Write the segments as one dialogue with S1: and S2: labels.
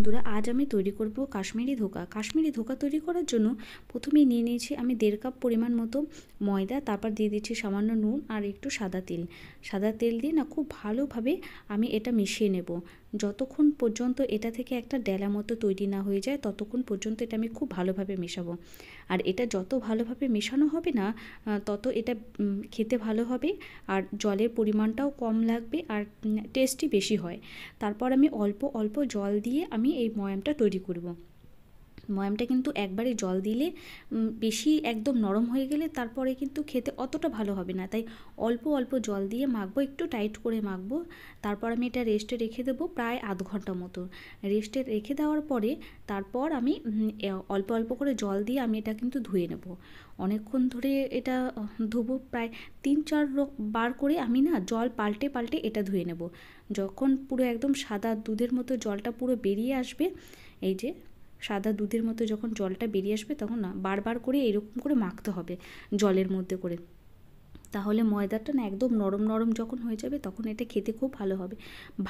S1: বন্ধুরা, আজ আমি তৈরি করব কাশ্মীরি ধোকা। কাশ্মীরি ধোকা তৈরি করার জন্য প্রথমেই নিয়ে নিয়েছি আমি 1.5 কাপ পরিমাণ মতো ময়দা, তারপর দিয়ে দিচ্ছি সামান্য নুন আর একটু সাদা তেল। সাদা তেল দিয়ে না খুব ভালোভাবে আমি এটা মিশিয়ে নেব। যতক্ষণ পর্যন্ত এটা থেকে একটা ডেলা মতো তৈরি না হয়ে যায় ততক্ষণ পর্যন্ত এটা আমি খুব ভালোভাবে মেশাবো। আর এটা যত ভালোভাবে মেশানো হবে না তত এটা খেতে ভালো হবে, আর জলের পরিমাণটাও কম লাগবে, আর টেস্টি বেশি হয়। তারপর আমি অল্প অল্প জল দিয়ে আমি এই ময়ামটা তৈরি করব। ময়ামটা কিন্তু একবারে জল দিলে বেশি একদম নরম হয়ে গেলে তারপরে কিন্তু খেতে অতটা ভালো হবে না, তাই অল্প অল্প জল দিয়ে মাখবো, একটু টাইট করে মাখবো। তারপর আমি এটা রেস্টে রেখে দেবো প্রায় আধ ঘন্টা মতো। রেস্টে রেখে দেওয়ার পরে তারপর আমি অল্প অল্প করে জল দিয়ে আমি এটা কিন্তু ধুয়ে নেব। অনেকক্ষণ ধরে এটা ধোবো, প্রায় 3-4 বার করে আমি না জল পাল্টে পাল্টে এটা ধুয়ে নেব। যখন পুরো একদম সাদা দুধের মতো জলটা পুরো বেরিয়ে আসবে, এই যে সাদা দুধের মতো যখন জলটা বেরিয়ে আসবে তখন না বারবার করে এরকম করে মাখতে হবে জলের মধ্যে করে। তাহলে ময়দাটা না একদম নরম নরম যখন হয়ে যাবে তখন এটা খেতে খুব ভালো হবে,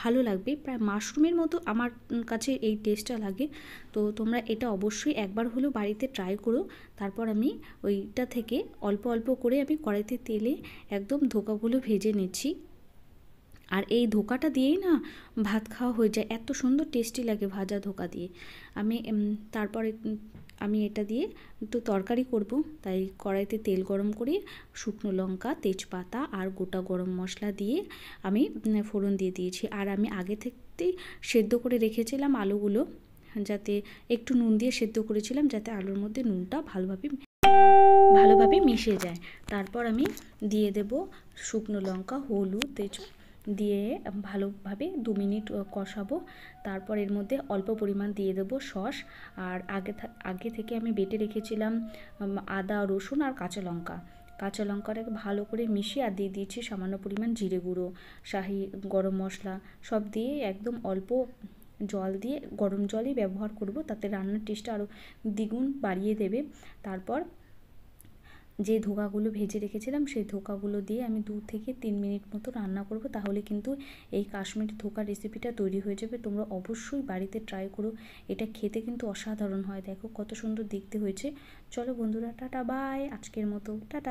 S1: ভালো লাগবে। প্রায় মাশরুমের মতো আমার কাছে এই টেস্টটা লাগে। তো তোমরা এটা অবশ্যই একবার হলেও বাড়িতে ট্রাই করো। তারপর আমি ওইটা থেকে অল্প অল্প করে আমি কড়াইতে তেলে একদম ধোকাগুলো ভেজে নিচ্ছি। আর এই ধোকাটা দিয়েই না ভাত খাওয়া হয়ে যায়, এত সুন্দর টেস্টি লাগে ভাজা ধোকা দিয়ে। আমি তারপরে আমি এটা দিয়ে একটু তরকারি করব, তাই কড়াইতে তেল গরম করে শুকনো লঙ্কা, তেজপাতা আর গোটা গরম মশলা দিয়ে আমি ফোড়ন দিয়ে দিয়েছি। আর আমি আগে থেকেই সেদ্ধ করে রেখেছিলাম আলুগুলো, যাতে একটু নুন দিয়ে সেদ্ধ করেছিলাম যাতে আলুর মধ্যে নুনটা ভালোভাবে মিশে যায়। তারপর আমি দিয়ে দেব শুকনো লঙ্কা, হলুদ, তেজপাতা দিয়ে ভালোভাবে 2 মিনিট কষাবো। তারপর এর মধ্যে অল্প পরিমাণ দিয়ে দেবো সস। আর আগে থেকে আমি বেটে রেখেছিলাম আদা, রসুন আর কাঁচা লঙ্কাটাকে ভালো করে মিশিয়ে আর দিয়ে দিয়েছি সামান্য পরিমাণ জিরে গুঁড়ো, শাহি গরম মশলা সব দিয়ে একদম অল্প জল দিয়ে, গরম জলই ব্যবহার করব, তাতে রান্নার টেস্টটা আরও দ্বিগুণ বাড়িয়ে দেবে। তারপর যে ধোকাগুলো ভেজে রেখেছিলাম সেই ধোকাগুলো দিয়ে আমি 2 থেকে 3 মিনিট মতো রান্না করব, তাহলে কিন্তু এই কাশ্মীরি ধোকা রেসিপিটা তৈরি হয়ে যাবে। তোমরা অবশ্যই বাড়িতে ট্রাই করো, এটা খেতে কিন্তু অসাধারণ হয়। দেখো কত সুন্দর দেখতে হয়েছে। চলো বন্ধুরা, টাটা বাই, আজকের মতো টাটা।